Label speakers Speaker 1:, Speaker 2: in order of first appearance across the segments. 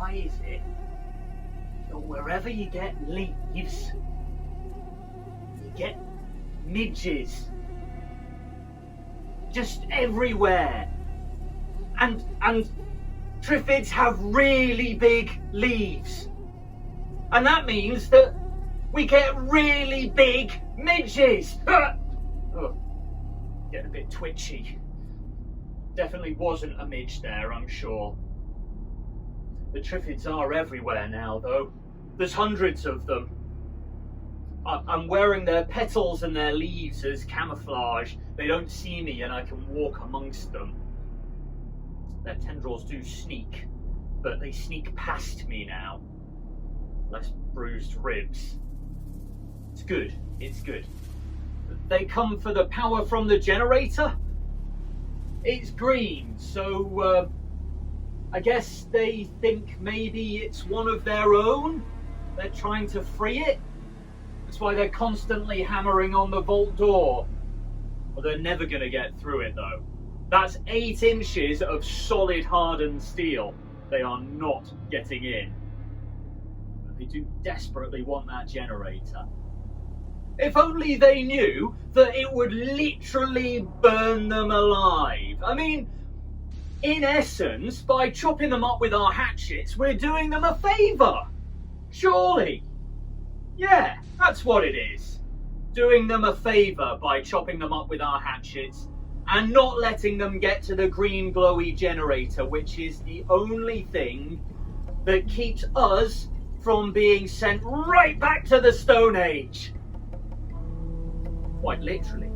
Speaker 1: why is it that wherever you get leaves, you get midges? Just everywhere. And triffids have really big leaves. And that means that we get really big midges. Oh, getting a bit twitchy. Definitely wasn't a midge there, I'm sure. The triffids are everywhere now, though. There's hundreds of them. I'm wearing their petals and their leaves as camouflage. They don't see me and I can walk amongst them. Their tendrils do sneak, but they sneak past me now. Less bruised ribs. It's good, it's good. They come for the power from the generator. It's green, so I guess they think maybe it's one of their own. They're trying to free it. That's why they're constantly hammering on the vault door. Well, they're never going to get through it, though. That's 8 inches of solid hardened steel. They are not getting in. But they do desperately want that generator. If only they knew that it would literally burn them alive. I mean, in essence, by chopping them up with our hatchets, we're doing them a favour. Surely. Yeah, that's what it is. Doing them a favour by chopping them up with our hatchets and not letting them get to the green glowy generator, which is the only thing that keeps us from being sent right back to the Stone Age. Quite literally.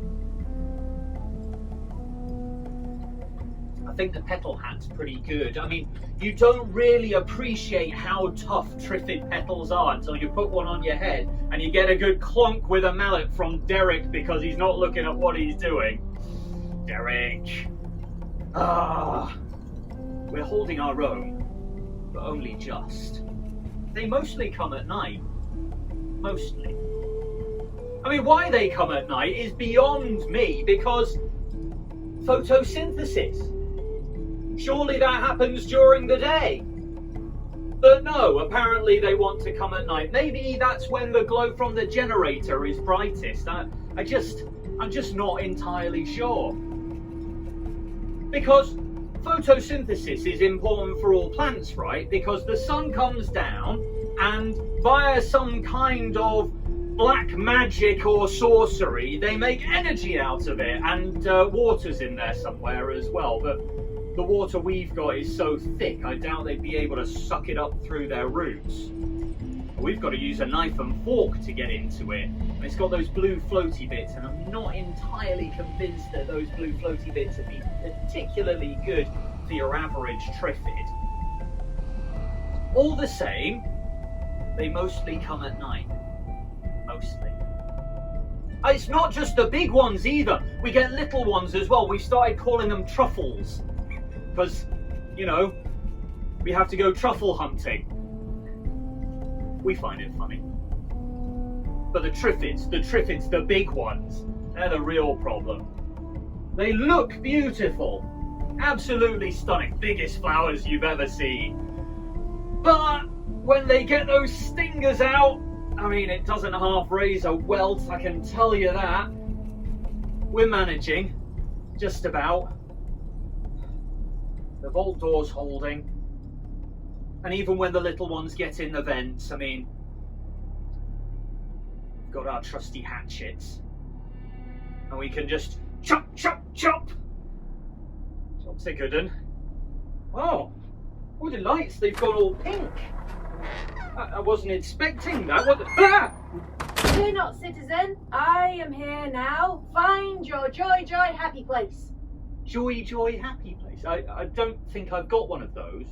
Speaker 1: I think the petal hat's pretty good. I mean, you don't really appreciate how tough triffid petals are until you put one on your head and you get a good clonk with a mallet from Derek because he's not looking at what he's doing. Derek. We're holding our own, but only just. They mostly come at night. Mostly. I mean, why they come at night is beyond me, because photosynthesis. Surely that happens during the day. But no, apparently they want to come at night. Maybe that's when the glow from the generator is brightest. I'm just not entirely sure. Because photosynthesis is important for all plants, right? Because the sun comes down and via some kind of black magic or sorcery, they make energy out of it, and water's in there somewhere as well, but the water we've got is so thick, I doubt they'd be able to suck it up through their roots. We've got to use a knife and fork to get into it. And it's got those blue floaty bits, and I'm not entirely convinced that those blue floaty bits would be particularly good for your average triffid. All the same, they mostly come at night. Mostly. It's not just the big ones either. We get little ones as well. We started calling them truffles. Because, you know, we have to go truffle hunting. We find it funny. But the triffids, the big ones, they're the real problem. They look beautiful. Absolutely stunning. Biggest flowers you've ever seen. But when they get those stingers out, I mean, it doesn't half raise a welt, I can tell you that. We're managing, just about. The vault door's holding. And even when the little ones get in the vents, I mean, we've got our trusty hatchets. And we can just chop, chop, chop. Chop's a good one. Oh, what delights, they've gone all pink. I wasn't expecting that.
Speaker 2: Fear not, citizen. I am here now. Find your joy, joy, happy place.
Speaker 1: Joy, joy, happy place. I don't think I've got one of those.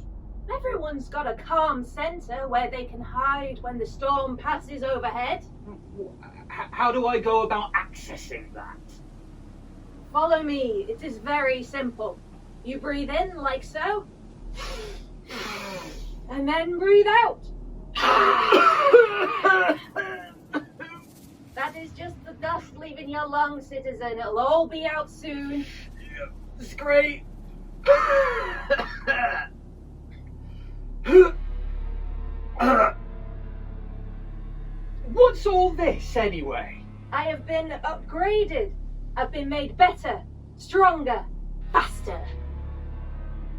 Speaker 2: Everyone's got a calm centre where they can hide when the storm passes overhead.
Speaker 1: How do I go about accessing that?
Speaker 2: Follow me. It is very simple. You breathe in like so. And then breathe out. That is just the dust leaving your lungs, citizen. It'll all be out soon.
Speaker 1: Yeah, it's great. What's all this anyway?
Speaker 2: I have been upgraded. I've been made better, stronger, faster.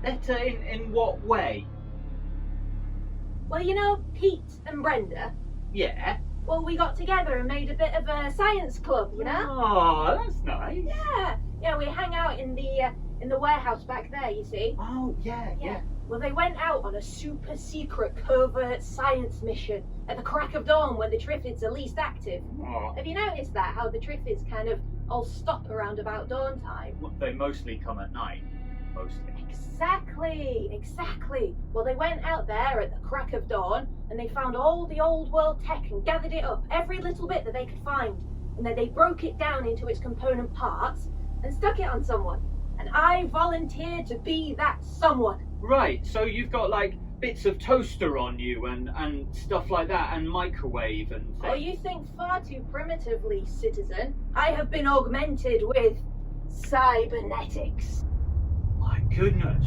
Speaker 1: Better in what way?
Speaker 2: Well, you know Pete and Brenda?
Speaker 1: Yeah.
Speaker 2: Well, we got together and made a bit of a science club, you know?
Speaker 1: Oh, that's nice.
Speaker 2: Yeah, we hang out in the warehouse back there, you see?
Speaker 1: Oh, yeah.
Speaker 2: Well, they went out on a super secret covert science mission at the crack of dawn when the Triffids are least active.
Speaker 1: Oh,
Speaker 2: Have you noticed that? How the Triffids kind of all stop around about dawn time?
Speaker 1: they mostly come at night. Mostly.
Speaker 2: Exactly. Well, they went out there at the crack of dawn and they found all the old world tech and gathered it up, every little bit that they could find. And then they broke it down into its component parts and stuck it on someone. And I volunteered to be that someone.
Speaker 1: Right, so you've got like bits of toaster on you and stuff like that, and microwave and things.
Speaker 2: Oh, you think far too primitively, citizen. I have been augmented with cybernetics.
Speaker 1: My goodness.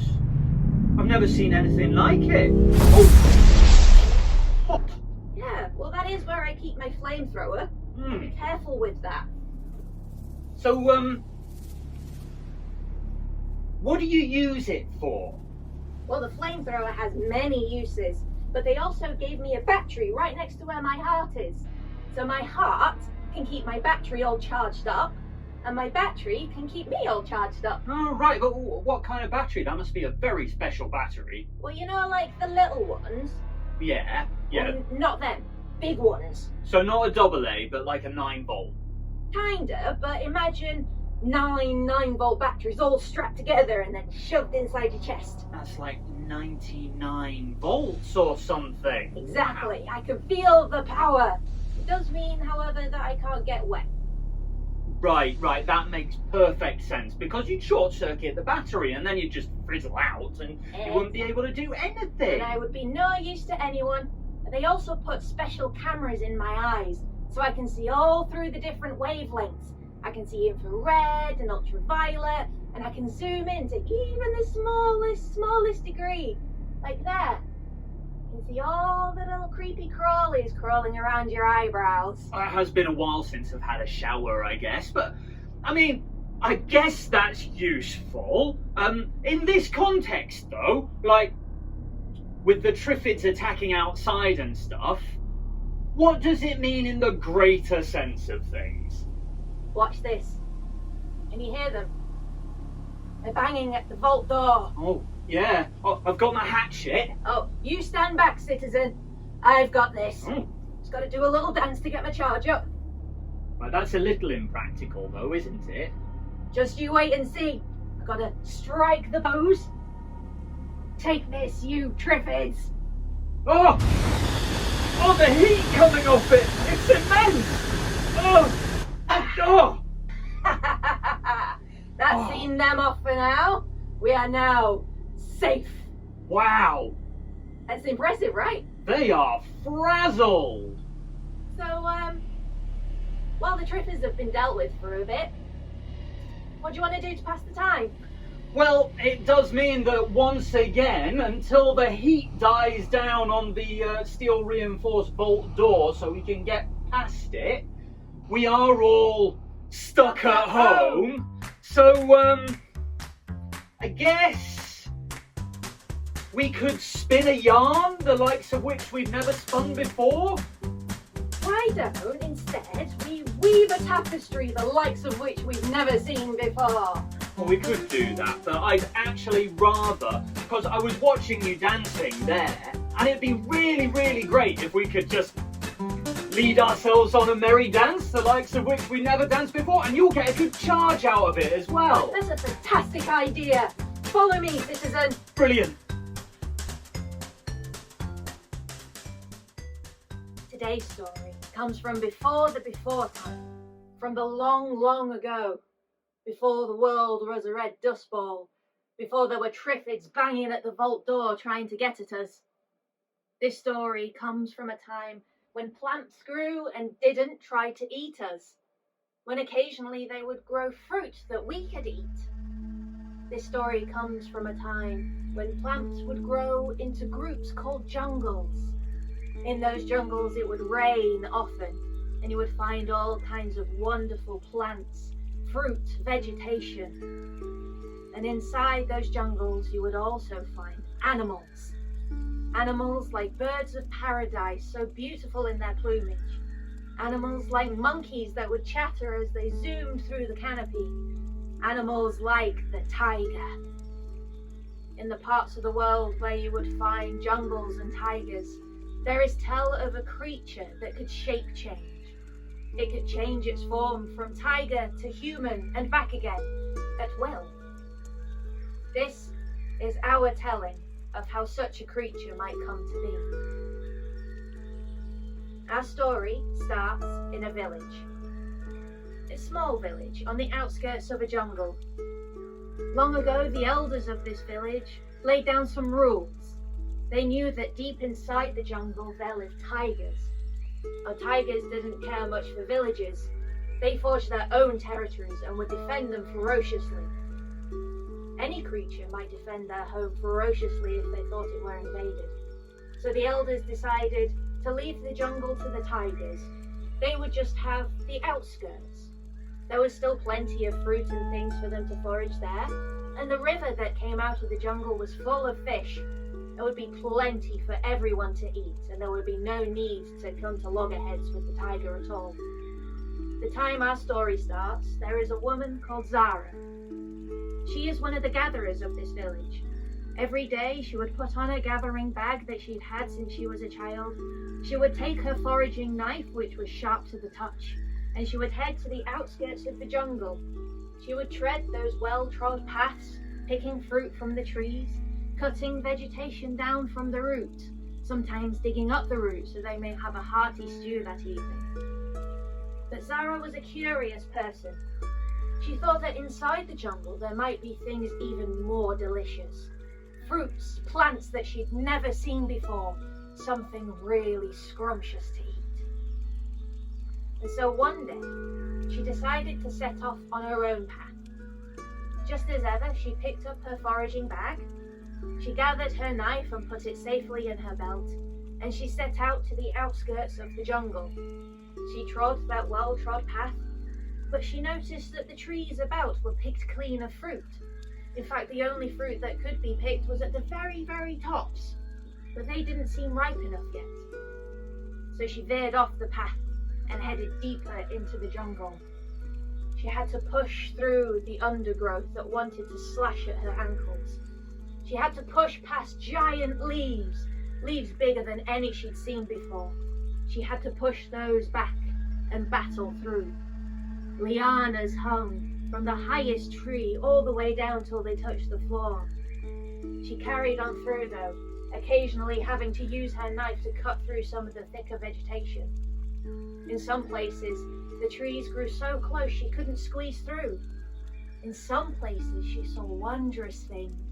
Speaker 1: I've never seen anything like it. Oh! Hot.
Speaker 2: Yeah, well, that is where I keep my flamethrower. Be careful with that.
Speaker 1: So, what do you use it for?
Speaker 2: Well, the flamethrower has many uses, but they also gave me a battery right next to where my heart is. So my heart can keep my battery all charged up, and my battery can keep me all charged up.
Speaker 1: Oh, right, but what kind of battery? That must be a very special battery.
Speaker 2: Well, you know, like the little ones?
Speaker 1: Yeah.
Speaker 2: Well, not them. Big ones.
Speaker 1: So not a AA, but like a 9-volt.
Speaker 2: Kinda, but imagine 9 9-volt batteries all strapped together and then shoved inside your chest.
Speaker 1: That's like 99 volts or something.
Speaker 2: Exactly. I can feel the power. It does mean, however, that I can't get wet.
Speaker 1: Right, that makes perfect sense, because you'd short circuit the battery and then you'd just frizzle out and you wouldn't be able to do anything.
Speaker 2: And I would be no use to anyone. They also put special cameras in my eyes so I can see all through the different wavelengths. I can see infrared and ultraviolet, and I can zoom in to even the smallest degree. Like there. You can see all the little creepy crawlies crawling around your eyebrows.
Speaker 1: It has been a while since I've had a shower, I guess, but I mean, I guess that's useful. In this context though, like with the Triffids attacking outside and stuff, what does it mean in the greater sense of things?
Speaker 2: Watch this. Can you hear them? They're banging at the vault door.
Speaker 1: Oh, yeah. Oh, I've got my hatchet.
Speaker 2: Oh, you stand back, citizen. I've got this.
Speaker 1: Oh.
Speaker 2: Just got to do a little dance to get my charge up.
Speaker 1: Well, that's a little impractical though, isn't it?
Speaker 2: Just you wait and see. I've got to strike the pose. Take this, you Triffids.
Speaker 1: Oh! Oh, the heat coming off it! It's immense! Oh! Oh!
Speaker 2: That's seen them off for now. We are now safe.
Speaker 1: Wow!
Speaker 2: That's impressive, right?
Speaker 1: They are frazzled!
Speaker 2: So, well, the Triffids have been dealt with for a bit. What do you want to do to pass the time?
Speaker 1: Well, it does mean that once again, until the heat dies down on the steel reinforced vault door so we can get past it, we are all stuck at home. So, I guess we could spin a yarn, the likes of which we've never spun before.
Speaker 2: Why don't, instead, we weave a tapestry the likes of which we've never seen before?
Speaker 1: Well, we could do that, but I'd actually rather, because I was watching you dancing there, and it'd be really, really great if we could just lead ourselves on a merry dance, the likes of which we never danced before, and you'll get a good charge out of it as well.
Speaker 2: That's a fantastic idea. Follow me, citizen.
Speaker 1: Brilliant.
Speaker 2: Today's story comes from before the before time, from the long, long ago. Before the world was a red dust ball, before there were Triffids banging at the vault door trying to get at us. This story comes from a time when plants grew and didn't try to eat us, when occasionally they would grow fruit that we could eat. This story comes from a time when plants would grow into groups called jungles, In those jungles it would rain often, and you would find all kinds of wonderful plants, fruit, vegetation. And inside those jungles you would also find animals. Animals like birds of paradise, so beautiful in their plumage. Animals like monkeys that would chatter as they zoomed through the canopy. Animals like the tiger. In the parts of the world where you would find jungles and tigers, there is tell of a creature that could shape change. It could change its form from tiger to human and back again at will. This is our telling of how such a creature might come to be. Our story starts in a village. A small village on the outskirts of a jungle. Long ago, the elders of this village laid down some rules. They knew that deep inside the jungle there lived tigers. Tigers didn't care much for villages. They forged their own territories and would defend them ferociously. Any creature might defend their home ferociously if they thought it were invaded. So the elders decided to leave the jungle to the tigers. They would just have the outskirts. There was still plenty of fruit and things for them to forage there, and the river that came out of the jungle was full of fish. There would be plenty for everyone to eat, and there would be no need to come to loggerheads with the tiger at all. The time our story starts, there is a woman called Zara. She is one of the gatherers of this village. Every day she would put on a gathering bag that she'd had since she was a child. She would take her foraging knife, which was sharp to the touch, and she would head to the outskirts of the jungle. She would tread those well-trod paths, picking fruit from the trees, cutting vegetation down from the root, sometimes digging up the root so they may have a hearty stew that evening. But Zara was a curious person. She thought that inside the jungle there might be things even more delicious. Fruits, plants that she'd never seen before, something really scrumptious to eat. And so one day, she decided to set off on her own path. Just as ever, she picked up her foraging bag, she gathered her knife and put it safely in her belt, and she set out to the outskirts of the jungle. She trod that well-trod path, but she noticed that the trees about were picked clean of fruit. In fact, the only fruit that could be picked was at the very, very tops, but they didn't seem ripe enough yet. So she veered off the path and headed deeper into the jungle. She had to push through the undergrowth that wanted to slash at her ankles. She had to push past giant leaves, leaves bigger than any she'd seen before. She had to push those back and battle through. Lianas hung from the highest tree all the way down till they touched the floor. She carried on through though, occasionally having to use her knife to cut through some of the thicker vegetation. In some places, the trees grew so close she couldn't squeeze through. In some places, she saw wondrous things.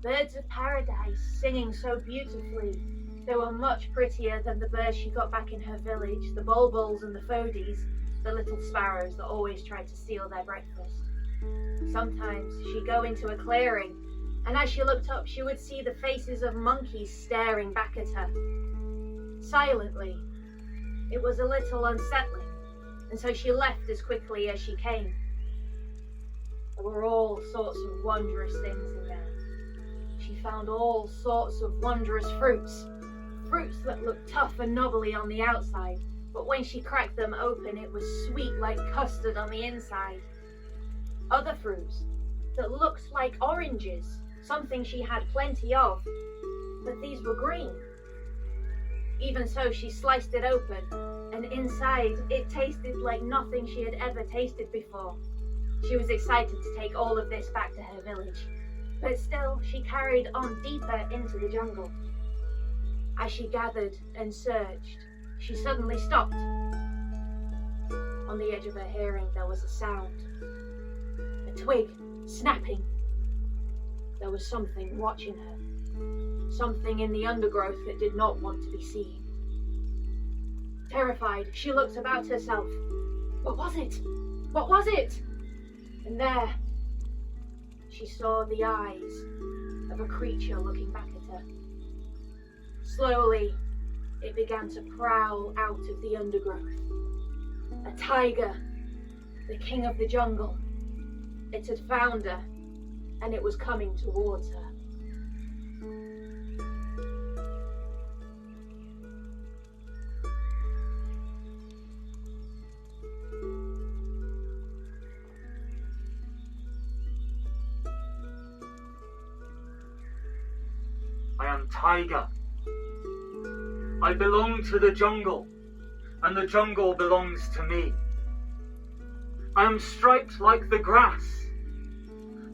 Speaker 2: Birds of paradise singing so beautifully. They were much prettier than the birds she got back in her village, the bulbuls and the fodies, the little sparrows that always tried to steal their breakfast. Sometimes she'd go into a clearing, and as she looked up, she would see the faces of monkeys staring back at her. Silently. It was a little unsettling, and so she left as quickly as she came. There were all sorts of wondrous things in there. She found all sorts of wondrous fruits. Fruits that looked tough and knobbly on the outside, but when she cracked them open, it was sweet like custard on the inside. Other fruits that looked like oranges, something she had plenty of, but these were green. Even so, she sliced it open, and inside it tasted like nothing she had ever tasted before. She was excited to take all of this back to her village, but still she carried on deeper into the jungle. As she gathered and searched, she suddenly stopped. On the edge of her hearing there was a sound. A twig snapping. There was something watching her. Something in the undergrowth that did not want to be seen. Terrified, she looked about herself. What was it? What was it? And there, she saw the eyes of a creature looking back at her. Slowly, it began to prowl out of the undergrowth. A tiger, the king of the jungle. It had found her, and it was coming towards her.
Speaker 1: I am Tiger. I belong to the jungle, and the jungle belongs to me. I am striped like the grass.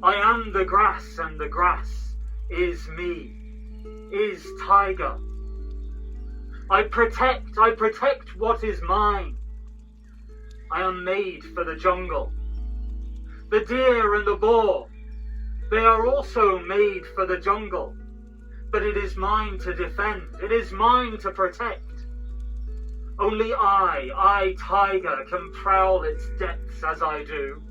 Speaker 1: I am the grass, and the grass is me, is Tiger. I protect what is mine. I am made for the jungle. The deer and the boar, they are also made for the jungle. But it is mine to defend, it is mine to protect. Only I, Tiger, can prowl its depths as I do.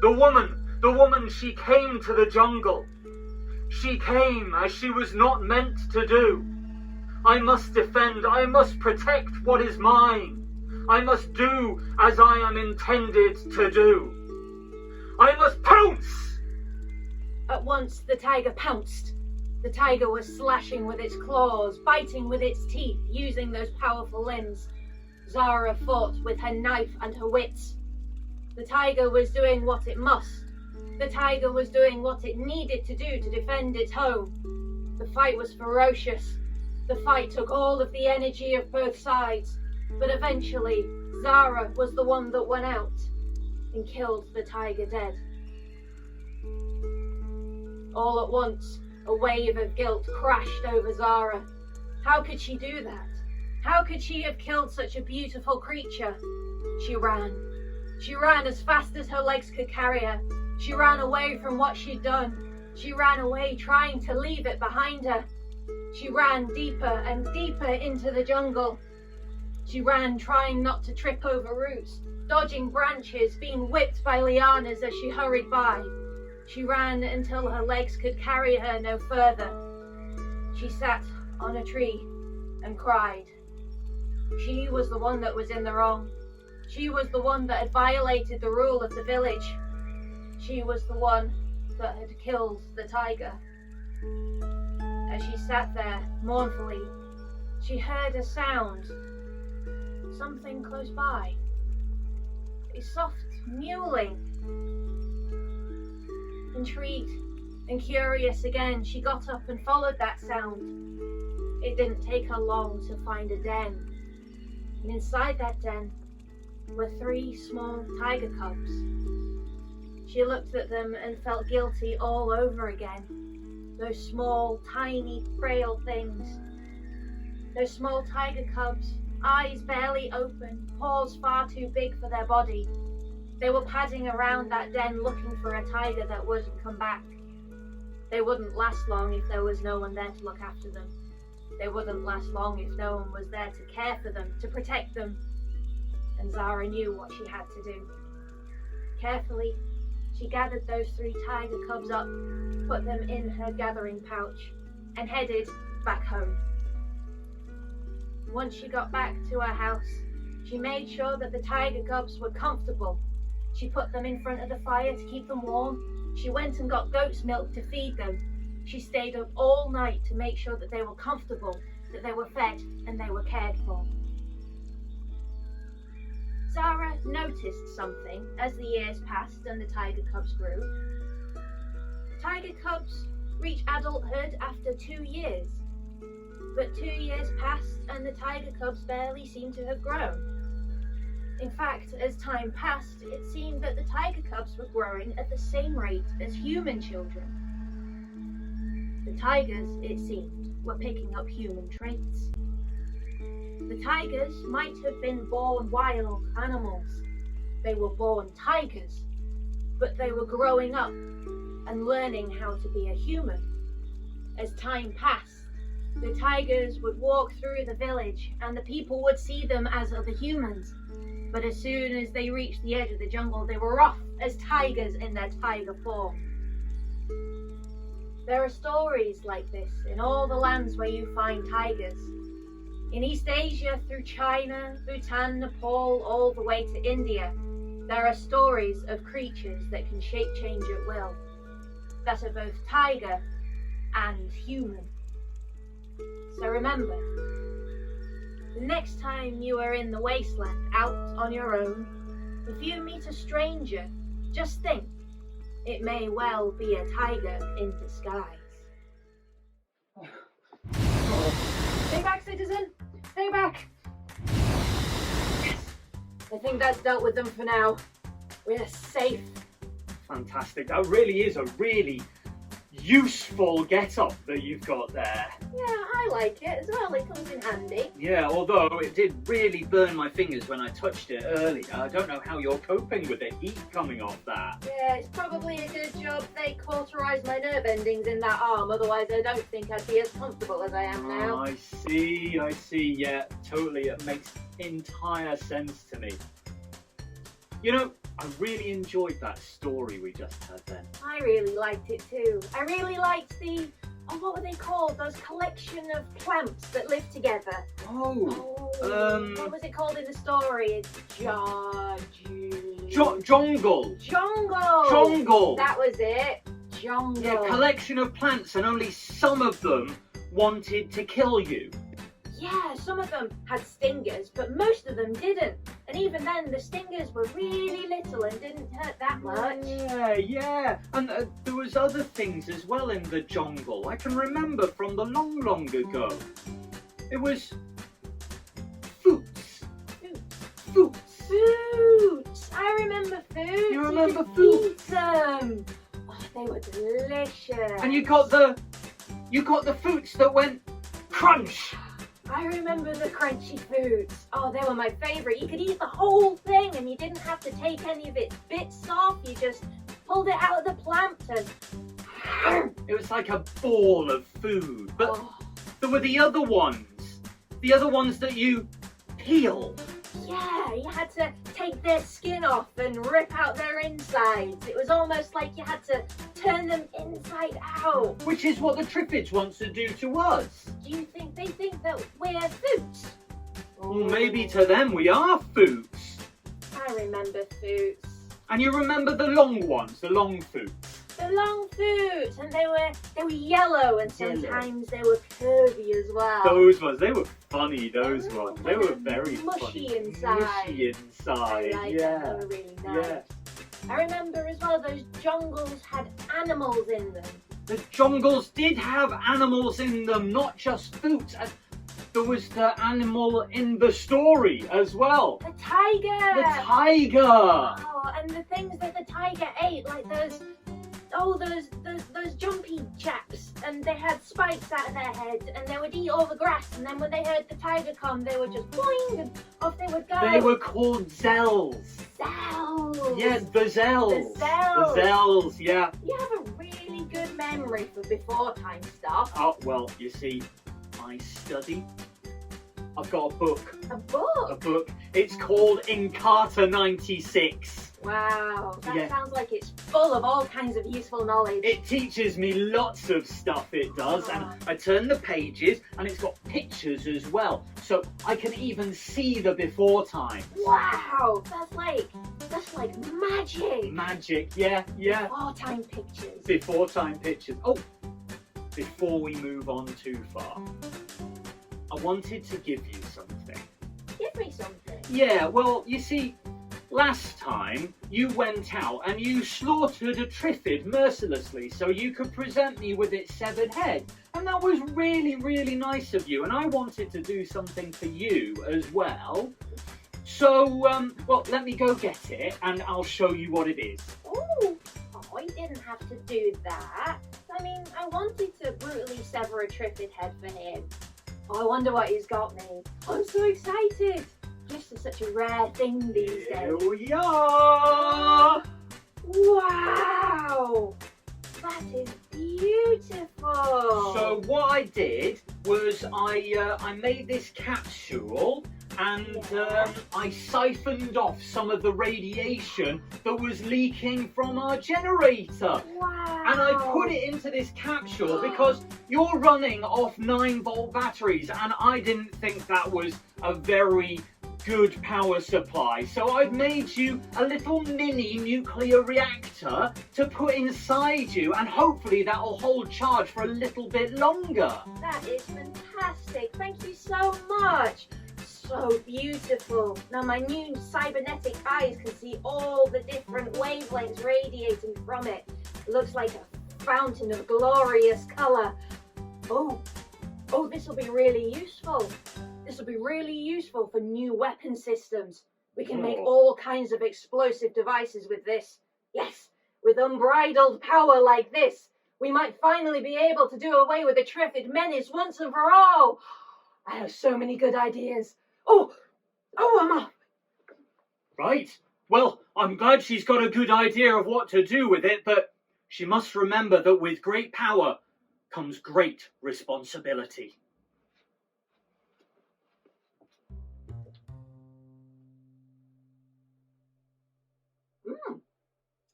Speaker 1: The woman, she came to the jungle. She came as she was not meant to do. I must defend, I must protect what is mine. I must do as I am intended to do. I must pounce!
Speaker 2: At once the tiger pounced. The tiger was slashing with its claws, biting with its teeth, using those powerful limbs. Zara fought with her knife and her wits. The tiger was doing what it must. The tiger was doing what it needed to do to defend its home. The fight was ferocious. The fight took all of the energy of both sides. But eventually, Zara was the one that went out and killed the tiger dead. All at once, a wave of guilt crashed over Zara. How could she do that? How could she have killed such a beautiful creature? She ran. She ran as fast as her legs could carry her. She ran away from what she'd done. She ran away trying to leave it behind her. She ran deeper and deeper into the jungle. She ran trying not to trip over roots, dodging branches, being whipped by lianas as she hurried by. She ran until her legs could carry her no further. She sat on a tree and cried. She was the one that was in the wrong. She was the one that had violated the rule of the village. She was the one that had killed the tiger. As she sat there mournfully, she heard a sound, something close by, a soft mewling. Intrigued and curious again, she got up and followed that sound. It didn't take her long to find a den, and inside that den were 3 small tiger cubs. She looked at them and felt guilty all over again. Those small, tiny, frail things. Those small tiger cubs, eyes barely open, paws far too big for their body. They were padding around that den looking for a tiger that wouldn't come back. They wouldn't last long if there was no one there to look after them. They wouldn't last long if no one was there to care for them, to protect them. And Zara knew what she had to do. Carefully, she gathered those 3 tiger cubs up, put them in her gathering pouch, and headed back home. Once she got back to her house, she made sure that the tiger cubs were comfortable. She put them in front of the fire to keep them warm. She went and got goat's milk to feed them. She stayed up all night to make sure that they were comfortable, that they were fed, and they were cared for. Zara noticed something as the years passed and the tiger cubs grew. Tiger cubs reach adulthood after 2 years. But 2 years passed and the tiger cubs barely seemed to have grown. In fact, as time passed, it seemed that the tiger cubs were growing at the same rate as human children. The tigers, it seemed, were picking up human traits. The tigers might have been born wild animals. They were born tigers, but they were growing up and learning how to be a human. As time passed, the tigers would walk through the village and the people would see them as other humans. But as soon as they reached the edge of the jungle, they were off as tigers in their tiger form. There are stories like this in all the lands where you find tigers. In East Asia, through China, Bhutan, Nepal, all the way to India, there are stories of creatures that can shape change at will, that are both tiger and human. So remember, the next time you are in the wasteland out on your own, if you meet a stranger, just think, it may well be a tiger in disguise. Stay back, citizen! Stay back! Yes! I think that's dealt with them for now. We're safe.
Speaker 1: Fantastic. That really is a really useful get-up that you've got there.
Speaker 2: Yeah, I like it as well. It comes in handy.
Speaker 1: Yeah, although it did really burn my fingers when I touched it earlier. I don't know how you're coping with the heat coming off that.
Speaker 2: Yeah, it's probably a good job they cauterised my nerve endings in that arm. Otherwise, I don't think I'd be as comfortable as I am now.
Speaker 1: I see. Yeah, totally. It makes entire sense to me. You know, I really enjoyed that story we just heard then.
Speaker 2: I really liked it too. I really liked the, what were they called? Those collection of plants that live together. What was it called in the story?
Speaker 1: Jongle. Jongle.
Speaker 2: That was it. Jongle.
Speaker 1: Yeah, collection of plants, and only some of them wanted to kill you.
Speaker 2: Yeah, some of them had stingers, but most of them didn't. And even then, the stingers were really little and didn't hurt that much.
Speaker 1: Yeah. And there was other things as well in the jungle. I can remember from the long ago. It was fruits.
Speaker 2: I remember fruits.
Speaker 1: You remember fruits?
Speaker 2: Eat them. Oh, they were delicious.
Speaker 1: And you got the fruits that went crunch.
Speaker 2: I remember the crunchy fruits. Oh, they were my favourite. You could eat the whole thing and you didn't have to take any of its bits off. You just pulled it out of the plant and...
Speaker 1: It was like a ball of food. But there were the other ones. The other ones that you peeled.
Speaker 2: Yeah, you had to take their skin off and rip out their insides. It was almost like you had to turn them inside out.
Speaker 1: Which is what the Triffids wants to do to us.
Speaker 2: Do you think they think that we're fruits?
Speaker 1: Well, maybe to them we are fruits.
Speaker 2: I remember fruits.
Speaker 1: And you remember the long ones, the long fruits.
Speaker 2: The long fruits, and they were yellow, and sometimes they were curvy as well.
Speaker 1: Those ones, they were funny. Those ones, they were very
Speaker 2: mushy
Speaker 1: funny.
Speaker 2: inside.
Speaker 1: Mushy inside.
Speaker 2: I like
Speaker 1: yeah.
Speaker 2: them. They were really nice.
Speaker 1: Yeah.
Speaker 2: I remember as well those jungles had animals in them.
Speaker 1: The jungles did have animals in them, not just fruits. And there was the animal in the story as well.
Speaker 2: The tiger.
Speaker 1: The tiger.
Speaker 2: Oh, and the things that the tiger ate, like those jumpy chaps, and they had spikes out of their heads, and they would eat all the grass, and then when they heard the tiger come, they would just boing, and off they would go.
Speaker 1: They were called zells.
Speaker 2: Zells.
Speaker 1: Yeah, the zells.
Speaker 2: The zells.
Speaker 1: The zells, yeah.
Speaker 2: You have a really good memory for before time stuff.
Speaker 1: Oh, well, you see, I study. I've got a book.
Speaker 2: A book?
Speaker 1: A book. It's called Encarta 96.
Speaker 2: Wow, that
Speaker 1: Yeah.
Speaker 2: sounds like it's full of all kinds of useful knowledge.
Speaker 1: It teaches me lots of stuff, it does, and I turn the pages and it's got pictures as well, so I can even see the before time.
Speaker 2: Wow, that's like magic.
Speaker 1: Magic, yeah.
Speaker 2: Before time pictures.
Speaker 1: Before time pictures. Oh, before we move on too far, I wanted to give you something.
Speaker 2: Give me something.
Speaker 1: Yeah, well, you see, last time you went out and you slaughtered a Triffid mercilessly so you could present me with its severed head. And that was really, really nice of you, and I wanted to do something for you as well. So, well, let me go get it and I'll show you what it is.
Speaker 2: Ooh. Oh, you didn't have to do that. I mean, I wanted to brutally sever a Triffid head for him. Oh, I wonder what he's got me. I'm so excited. Gifts are such a rare thing these days.
Speaker 1: Here we are!
Speaker 2: Wow! That is beautiful!
Speaker 1: So what I did was I made this capsule, and I siphoned off some of the radiation that was leaking from our generator.
Speaker 2: Wow.
Speaker 1: And I put it into this capsule because you're running off 9-volt batteries, and I didn't think that was a very good power supply. So I've made you a little mini nuclear reactor to put inside you, and hopefully that'll hold charge for a little bit longer.
Speaker 2: That is fantastic. Thank you so much. So beautiful. Now my new cybernetic eyes can see all the different wavelengths radiating from it. It looks like a fountain of glorious colour. Oh, this will be really useful. This will be really useful for new weapon systems. We can make all kinds of explosive devices with this. Yes, with unbridled power like this, we might finally be able to do away with the Triffid menace once and for all. I have so many good ideas. Oh, I'm off.
Speaker 1: Right. Well, I'm glad she's got a good idea of what to do with it, but she must remember that with great power comes great responsibility.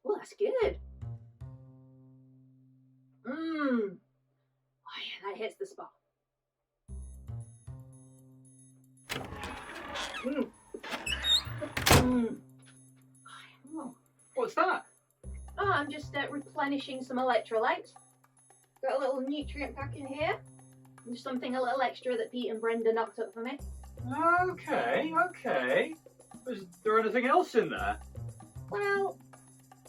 Speaker 2: Well, that's good. Oh yeah, that hits the spot.
Speaker 1: What's that?
Speaker 2: Oh, I'm just replenishing some electrolytes. Got a little nutrient pack in here. Just something a little extra that Pete and Brenda knocked up for me.
Speaker 1: Okay. Is there anything else in there?
Speaker 2: Well,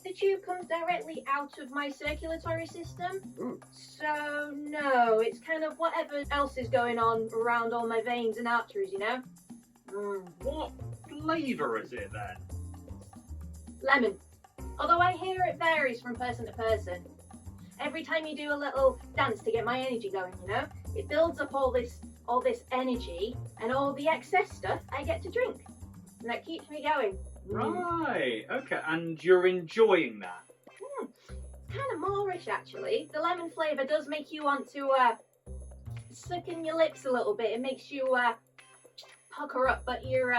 Speaker 2: the tube comes directly out of my circulatory system. So, no, it's kind of whatever else is going on around all my veins and arteries, you know?
Speaker 1: What flavour is it then?
Speaker 2: Lemon. Although I hear it varies from person to person. Every time you do a little dance to get my energy going, you know, it builds up all this energy, and all the excess stuff I get to drink. And that keeps me going.
Speaker 1: Right, okay, and you're enjoying that?
Speaker 2: It's kind of moreish, actually. The lemon flavour does make you want to suck in your lips a little bit. It makes you pucker up, but your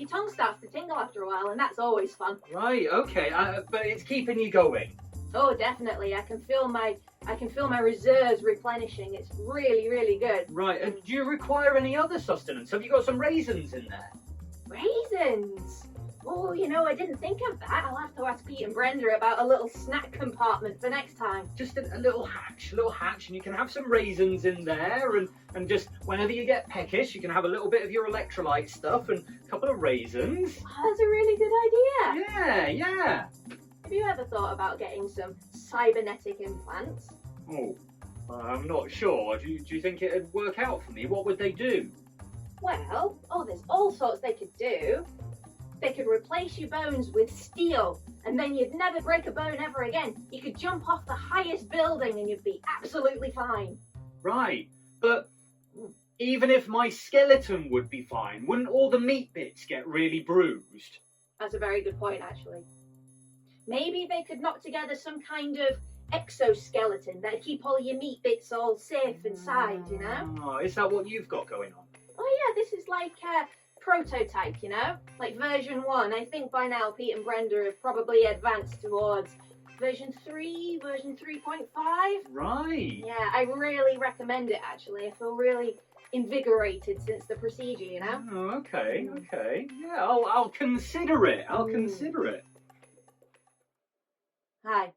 Speaker 2: tongue starts to tingle after a while, and that's always fun.
Speaker 1: Right, okay, but it's keeping you going.
Speaker 2: Oh, definitely. I can feel my reserves replenishing. It's really, really good.
Speaker 1: Right, and do you require any other sustenance? Have you got some raisins in there?
Speaker 2: Raisins? Oh, you know, I didn't think of that. I'll have to ask Pete and Brenda about a little snack compartment for next time.
Speaker 1: Just a little hatch, and you can have some raisins in there, and just whenever you get peckish, you can have a little bit of your electrolyte stuff and a couple of raisins.
Speaker 2: Oh, that's a really good idea.
Speaker 1: Yeah.
Speaker 2: Have you ever thought about getting some cybernetic implants?
Speaker 1: Oh, I'm not sure. Do you think it'd work out for me? What would they do?
Speaker 2: Well, there's all sorts they could do. They could replace your bones with steel, and then you'd never break a bone ever again. You could jump off the highest building and you'd be absolutely fine.
Speaker 1: Right, but even if my skeleton would be fine, wouldn't all the meat bits get really bruised?
Speaker 2: That's a very good point, actually. Maybe they could knock together some kind of exoskeleton that'd keep all your meat bits all safe inside, you know?
Speaker 1: Oh, is that what you've got going on?
Speaker 2: Oh yeah, this is like a prototype, you know? Like version 1. I think by now Pete and Brenda have probably advanced towards version 3, version 3.5.
Speaker 1: Right.
Speaker 2: Yeah, I really recommend it, actually. I feel really invigorated since the procedure, you know?
Speaker 1: Oh, okay. Yeah, I'll consider it. Consider it.
Speaker 2: Hi.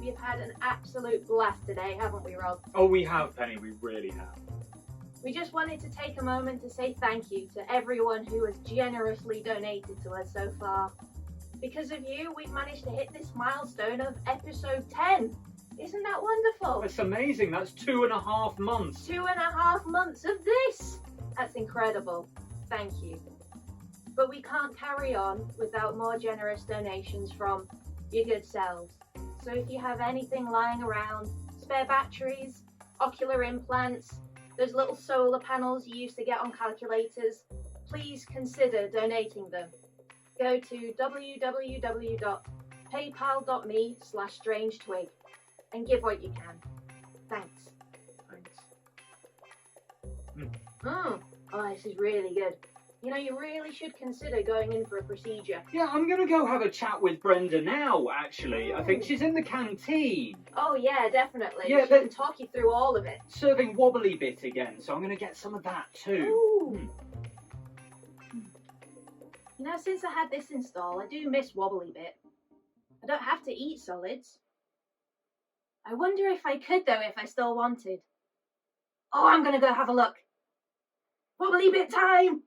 Speaker 3: We've had an absolute blast today, haven't we, Rob?
Speaker 1: Oh, we have, Penny, we really have.
Speaker 3: We just wanted to take a moment to say thank you to everyone who has generously donated to us so far. Because of you, we've managed to hit this milestone of episode 10. Isn't that wonderful?
Speaker 1: That's amazing. That's 2.5 months.
Speaker 3: 2.5 months of this. That's incredible. Thank you. But we can't carry on without more generous donations from your good selves. So if you have anything lying around, spare batteries, ocular implants, those little solar panels you used to get on calculators, please consider donating them. Go to www.paypal.me/Strange-Twig and give what you can. Thanks.
Speaker 2: Oh, this is really good. You know, you really should consider going in for a procedure.
Speaker 1: Yeah, I'm gonna go have a chat with Brenda now, actually. I think she's in the canteen.
Speaker 2: Oh yeah, definitely.
Speaker 1: Yeah,
Speaker 2: She
Speaker 1: but-
Speaker 2: can talk you through all of it.
Speaker 1: Serving wobbly bit again, so I'm gonna get some of that too.
Speaker 2: Ooh. You know, since I had this installed, I do miss wobbly bit. I don't have to eat solids. I wonder if I could though, if I still wanted. Oh, I'm gonna go have a look. Wobbly bit time!